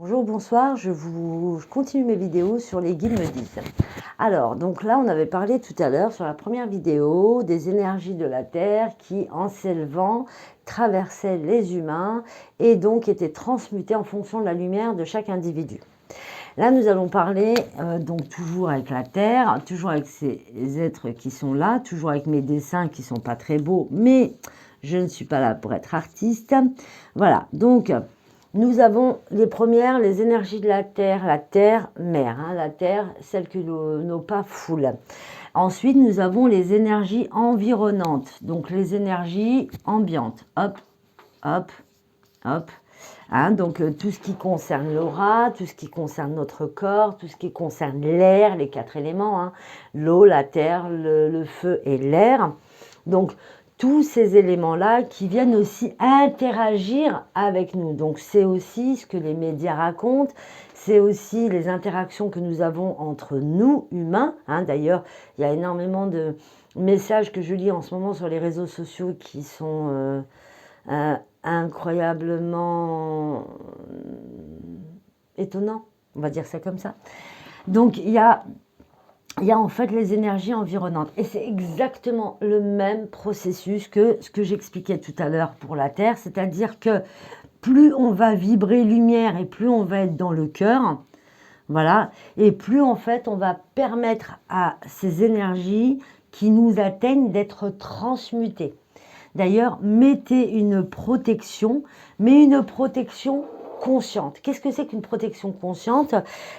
Bonjour, bonsoir, je continue mes vidéos sur les guides me disent. Alors, donc là, on avait parlé tout à l'heure sur la première vidéo des énergies de la Terre qui, en s'élevant, traversaient les humains et donc étaient transmutées en fonction de la lumière de chaque individu. Là, nous allons parler, donc toujours avec la Terre, toujours avec ces êtres qui sont là, toujours avec mes dessins qui ne sont pas très beaux, mais je ne suis pas là pour être artiste. Voilà, donc nous avons les premières, les énergies de la terre mère, hein, la terre, celle que nos pas foulent. Ensuite, nous avons les énergies environnantes, donc les énergies ambiantes. Hop, hop, hop. Hein, donc tout ce qui concerne l'aura, tout ce qui concerne notre corps, tout ce qui concerne l'air, les 4 éléments, hein, l'eau, la terre, le feu et l'air. Donc tous ces éléments-là qui viennent aussi interagir avec nous. Donc c'est aussi ce que les médias racontent, c'est aussi les interactions que nous avons entre nous, humains. Hein. D'ailleurs, il y a énormément de messages que je lis en ce moment sur les réseaux sociaux qui sont incroyablement étonnants, on va dire ça comme ça. Donc il y a en fait les énergies environnantes. Et c'est exactement le même processus que ce que j'expliquais tout à l'heure pour la Terre, c'est-à-dire que plus on va vibrer lumière et plus on va être dans le cœur, voilà, et plus en fait on va permettre à ces énergies qui nous atteignent d'être transmutées. D'ailleurs, mettez une protection, mais une protection consciente. Qu'est-ce que c'est qu'une protection consciente?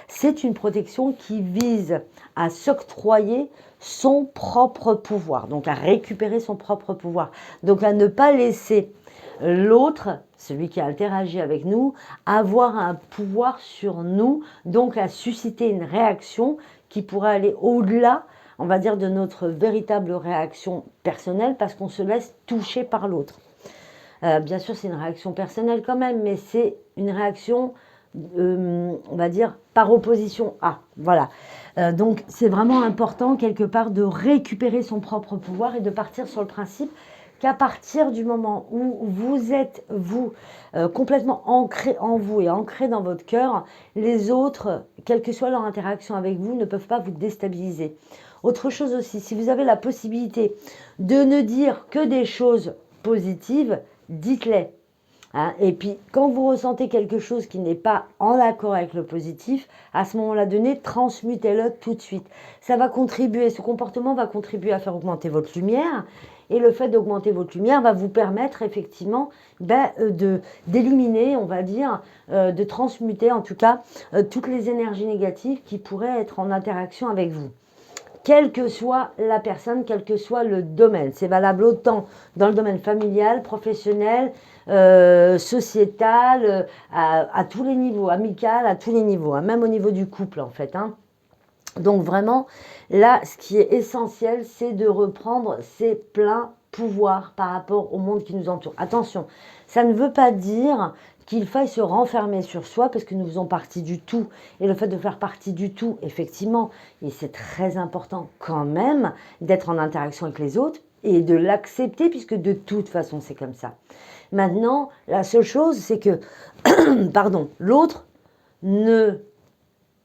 C'est une protection qui vise à s'octroyer son propre pouvoir, donc à récupérer son propre pouvoir, donc à ne pas laisser l'autre, celui qui a interagi avec nous, avoir un pouvoir sur nous, donc à susciter une réaction qui pourrait aller au-delà, on va dire, de notre véritable réaction personnelle, parce qu'on se laisse toucher par l'autre. Bien sûr, c'est une réaction personnelle quand même, mais c'est une réaction, on va dire, par opposition à. Voilà. Donc, c'est vraiment important, quelque part, de récupérer son propre pouvoir et de partir sur le principe qu'à partir du moment où vous êtes, vous, complètement ancré en vous et ancré dans votre cœur, les autres, quelle que soit leur interaction avec vous, ne peuvent pas vous déstabiliser. Autre chose aussi, si vous avez la possibilité de ne dire que des choses positives, dites-les. Hein, et puis, quand vous ressentez quelque chose qui n'est pas en accord avec le positif, à ce moment-là donné, transmutez-le tout de suite. Ça va contribuer, ce comportement va contribuer à faire augmenter votre lumière. Et le fait d'augmenter votre lumière va vous permettre effectivement d'éliminer, on va dire, de transmuter en tout cas toutes les énergies négatives qui pourraient être en interaction avec vous. Quelle que soit la personne, quel que soit le domaine. C'est valable autant dans le domaine familial, professionnel, sociétal, à tous les niveaux, amical, à tous les niveaux, hein, même au niveau du couple en fait. Hein. Donc vraiment, là, ce qui est essentiel, c'est de reprendre ses pleins pouvoirs par rapport au monde qui nous entoure. Attention, ça ne veut pas dire qu'il faille se renfermer sur soi parce que nous faisons partie du tout. Et le fait de faire partie du tout, effectivement, et c'est très important quand même d'être en interaction avec les autres et de l'accepter puisque de toute façon, c'est comme ça. Maintenant, la seule chose, c'est que, pardon, l'autre ne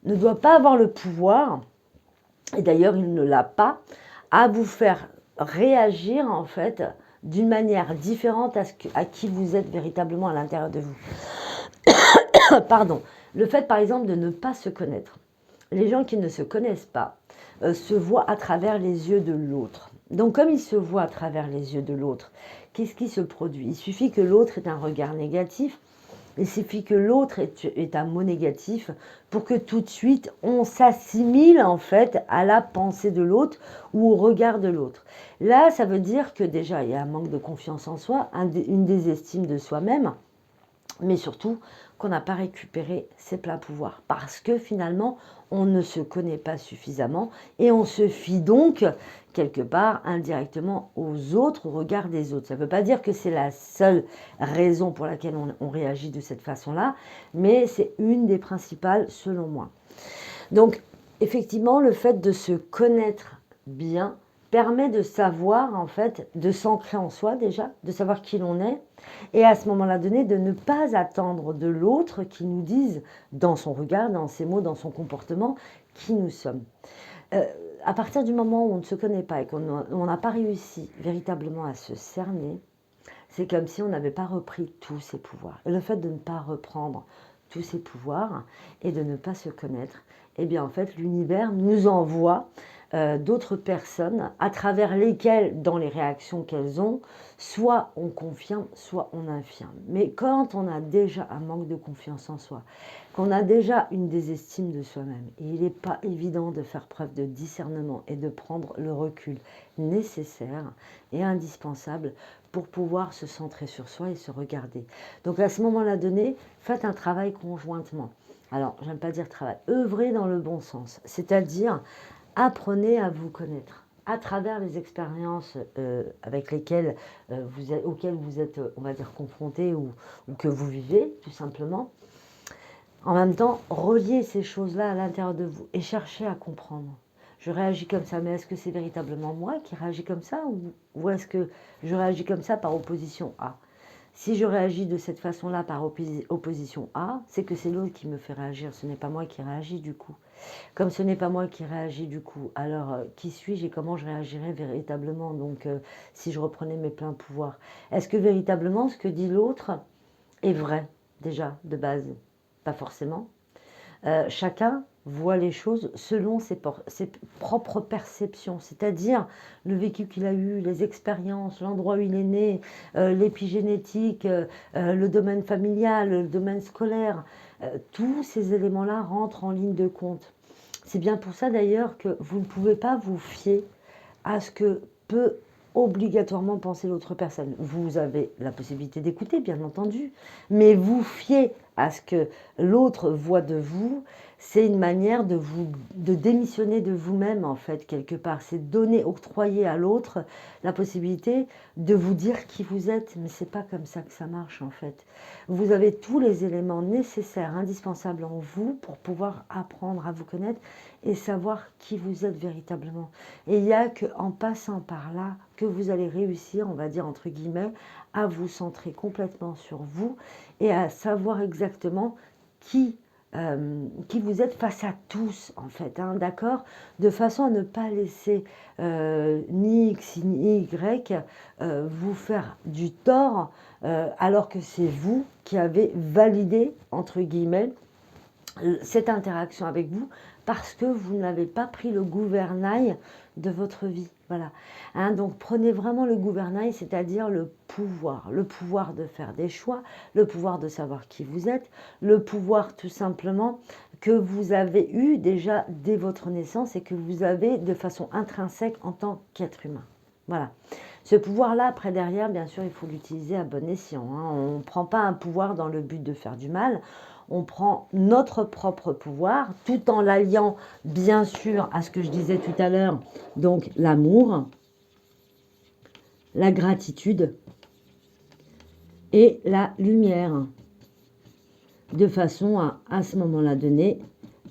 doit pas avoir le pouvoir, et d'ailleurs il ne l'a pas, à vous faire réagir en fait d'une manière différente à qui vous êtes véritablement à l'intérieur de vous. Pardon. Le fait par exemple de ne pas se connaître. Les gens qui ne se connaissent pas se voient à travers les yeux de l'autre. Donc comme ils se voient à travers les yeux de l'autre, qu'est-ce qui se produit? Il suffit que l'autre ait un regard négatif. Il suffit que l'autre ait un mot négatif pour que tout de suite on s'assimile en fait à la pensée de l'autre ou au regard de l'autre. Là, ça veut dire que déjà il y a un manque de confiance en soi, une désestime de soi-même, mais surtout qu'on n'a pas récupéré ses pleins pouvoirs parce que finalement on ne se connaît pas suffisamment et on se fie donc quelque part indirectement aux autres, au regard des autres. Ça ne veut pas dire que c'est la seule raison pour laquelle on réagit de cette façon-là, mais c'est une des principales selon moi. Donc effectivement, le fait de se connaître bien permet de savoir, en fait, de s'ancrer en soi déjà, de savoir qui l'on est, et à ce moment-là donné, de ne pas attendre de l'autre qui nous dise, dans son regard, dans ses mots, dans son comportement, qui nous sommes. Euh, à partir du moment où on ne se connaît pas et qu'on n'a pas réussi véritablement à se cerner, c'est comme si on n'avait pas repris tous ses pouvoirs. Et le fait de ne pas reprendre tous ses pouvoirs et de ne pas se connaître, eh bien en fait l'univers nous envoie d'autres personnes à travers lesquelles, dans les réactions qu'elles ont, soit on confirme, soit on infirme. Mais quand on a déjà un manque de confiance en soi, qu'on a déjà une désestime de soi-même, et il n'est pas évident de faire preuve de discernement et de prendre le recul nécessaire et indispensable pour pouvoir se centrer sur soi et se regarder. Donc à ce moment-là donné, faites un travail conjointement. Alors, j'aime pas dire travail, œuvrez dans le bon sens, c'est-à-dire apprenez à vous connaître à travers les expériences avec lesquelles auxquelles vous êtes, on va dire, confrontés ou que vous vivez, tout simplement. En même temps, reliez ces choses-là à l'intérieur de vous et cherchez à comprendre. Je réagis comme ça, mais est-ce que c'est véritablement moi qui réagis comme ça ou est-ce que je réagis comme ça par opposition à? Si je réagis de cette façon-là par opposition à, c'est que c'est l'autre qui me fait réagir, ce n'est pas moi qui réagis du coup. Comme ce n'est pas moi qui réagis du coup, alors qui suis-je et comment je réagirais véritablement? Donc si je reprenais mes pleins pouvoirs, est-ce que véritablement ce que dit l'autre est vrai déjà de base? Pas forcément. Chacun voit les choses selon ses propres perceptions, c'est-à-dire le vécu qu'il a eu, les expériences, l'endroit où il est né, l'épigénétique, le domaine familial, le domaine scolaire. Tous ces éléments-là rentrent en ligne de compte. C'est bien pour ça d'ailleurs que vous ne pouvez pas vous fier à ce que peut obligatoirement penser l'autre personne. Vous avez la possibilité d'écouter, bien entendu, mais vous fier à ce que l'autre voit de vous, c'est une manière de démissionner de vous-même, en fait, quelque part. C'est donner, octroyer à l'autre la possibilité de vous dire qui vous êtes, mais c'est pas comme ça que ça marche, en fait. Vous avez tous les éléments nécessaires, indispensables en vous pour pouvoir apprendre à vous connaître et savoir qui vous êtes véritablement. Et il n'y a qu'en passant par là que vous allez réussir, on va dire entre guillemets, à vous centrer complètement sur vous et à savoir exactement qui vous êtes face à tous, en fait, hein, d'accord? De façon à ne pas laisser ni X ni Y vous faire du tort, alors que c'est vous qui avez validé, entre guillemets, cette interaction avec vous parce que vous n'avez pas pris le gouvernail de votre vie. Voilà. Hein, donc prenez vraiment le gouvernail, c'est-à-dire le pouvoir de faire des choix, le pouvoir de savoir qui vous êtes, le pouvoir tout simplement que vous avez eu déjà dès votre naissance et que vous avez de façon intrinsèque en tant qu'être humain. Voilà. Ce pouvoir-là, après derrière, bien sûr, il faut l'utiliser à bon escient. Hein. On ne prend pas un pouvoir dans le but de faire du mal. On prend notre propre pouvoir tout en l'alliant, bien sûr, à ce que je disais tout à l'heure, donc l'amour, la gratitude et la lumière, de façon à ce moment-là donné,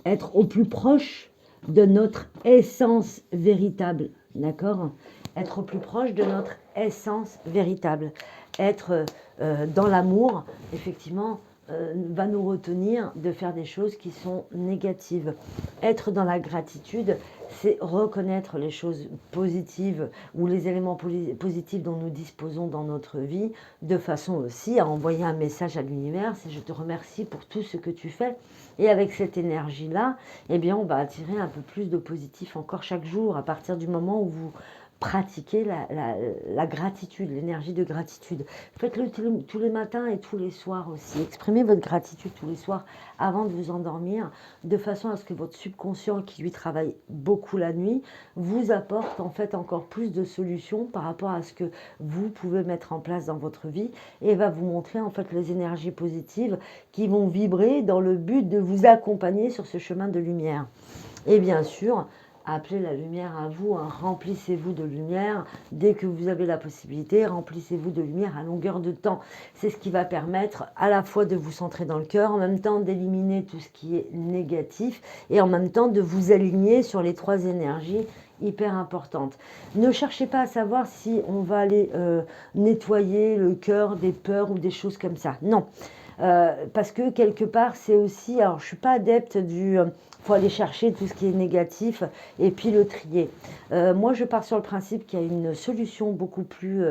être au plus proche de notre essence véritable, d'accord? Être au plus proche de notre essence véritable. Être dans l'amour, effectivement, va nous retenir de faire des choses qui sont négatives. Être dans la gratitude, c'est reconnaître les choses positives ou les éléments positifs dont nous disposons dans notre vie, de façon aussi à envoyer un message à l'univers, c'est je te remercie pour tout ce que tu fais. Et avec cette énergie-là, eh bien, on va attirer un peu plus de positif encore chaque jour, à partir du moment où vous pratiquez la gratitude, l'énergie de gratitude. Faites-le tous les matins et tous les soirs aussi. Exprimez votre gratitude tous les soirs avant de vous endormir, de façon à ce que votre subconscient, qui lui travaille beaucoup la nuit, vous apporte en fait encore plus de solutions par rapport à ce que vous pouvez mettre en place dans votre vie et va vous montrer en fait les énergies positives qui vont vibrer dans le but de vous accompagner sur ce chemin de lumière. Et bien sûr, appelez la lumière à vous, hein. Remplissez-vous de lumière dès que vous avez la possibilité, remplissez-vous de lumière à longueur de temps. C'est ce qui va permettre à la fois de vous centrer dans le cœur, en même temps d'éliminer tout ce qui est négatif et en même temps de vous aligner sur les 3 énergies hyper importantes. Ne cherchez pas à savoir si on va aller nettoyer le cœur des peurs ou des choses comme ça. Non. Parce que quelque part, c'est aussi, alors je ne suis pas adepte du, faut aller chercher tout ce qui est négatif et puis le trier. Moi, je pars sur le principe qu'il y a une solution beaucoup plus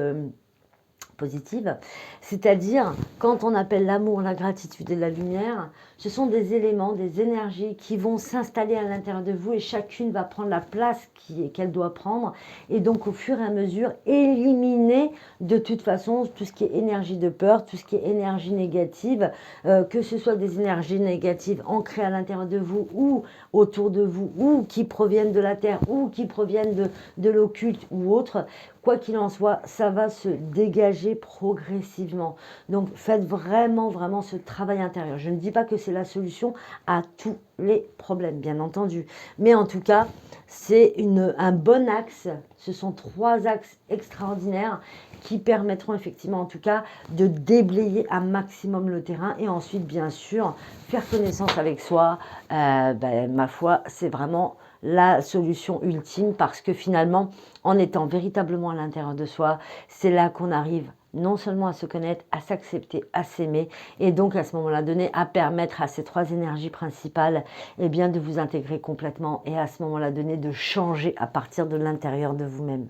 positive, c'est-à-dire quand on appelle l'amour, la gratitude et la lumière, ce sont des éléments, des énergies qui vont s'installer à l'intérieur de vous et chacune va prendre la place qu'elle doit prendre et donc au fur et à mesure éliminer de toute façon tout ce qui est énergie de peur, tout ce qui est énergie négative, que ce soit des énergies négatives ancrées à l'intérieur de vous ou autour de vous ou qui proviennent de la terre ou qui proviennent de l'occulte ou autre. Quoi qu'il en soit, ça va se dégager progressivement. Donc, faites vraiment, vraiment ce travail intérieur. Je ne dis pas que c'est la solution à tous les problèmes, bien entendu. Mais en tout cas, c'est un bon axe. Ce sont 3 axes extraordinaires qui permettront effectivement, en tout cas, de déblayer un maximum le terrain. Et ensuite, bien sûr, faire connaissance avec soi. Ma foi, c'est vraiment la solution ultime parce que finalement, en étant véritablement à l'intérieur de soi, c'est là qu'on arrive non seulement à se connaître, à s'accepter, à s'aimer et donc à ce moment-là donné à permettre à ces 3 énergies principales eh bien, de vous intégrer complètement et à ce moment-là donné de changer à partir de l'intérieur de vous-même.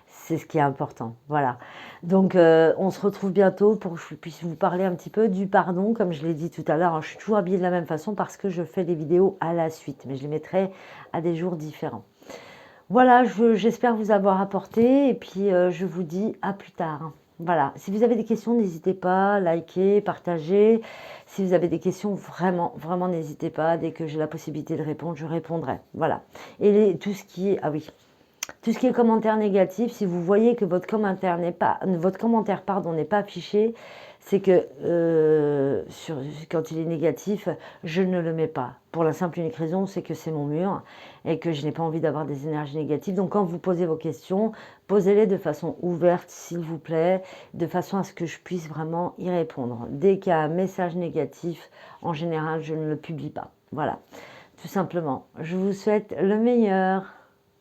C'est ce qui est important. Voilà. Donc, on se retrouve bientôt pour que je puisse vous parler un petit peu du pardon. Comme je l'ai dit tout à l'heure, hein, je suis toujours habillée de la même façon parce que je fais des vidéos à la suite. Mais je les mettrai à des jours différents. Voilà, j'espère vous avoir apporté. Et puis, je vous dis à plus tard. Voilà. Si vous avez des questions, n'hésitez pas, likez, partagez. Si vous avez des questions, vraiment, vraiment, n'hésitez pas. Dès que j'ai la possibilité de répondre, je répondrai. Voilà. Et tout ce qui est... Ah oui. Tout ce qui est commentaire négatif, si vous voyez que votre commentaire n'est pas affiché, c'est que quand il est négatif, je ne le mets pas. Pour la simple et unique raison, c'est que c'est mon mur et que je n'ai pas envie d'avoir des énergies négatives. Donc quand vous posez vos questions, posez-les de façon ouverte, s'il vous plaît, de façon à ce que je puisse vraiment y répondre. Dès qu'il y a un message négatif, en général, je ne le publie pas. Voilà, tout simplement. Je vous souhaite le meilleur.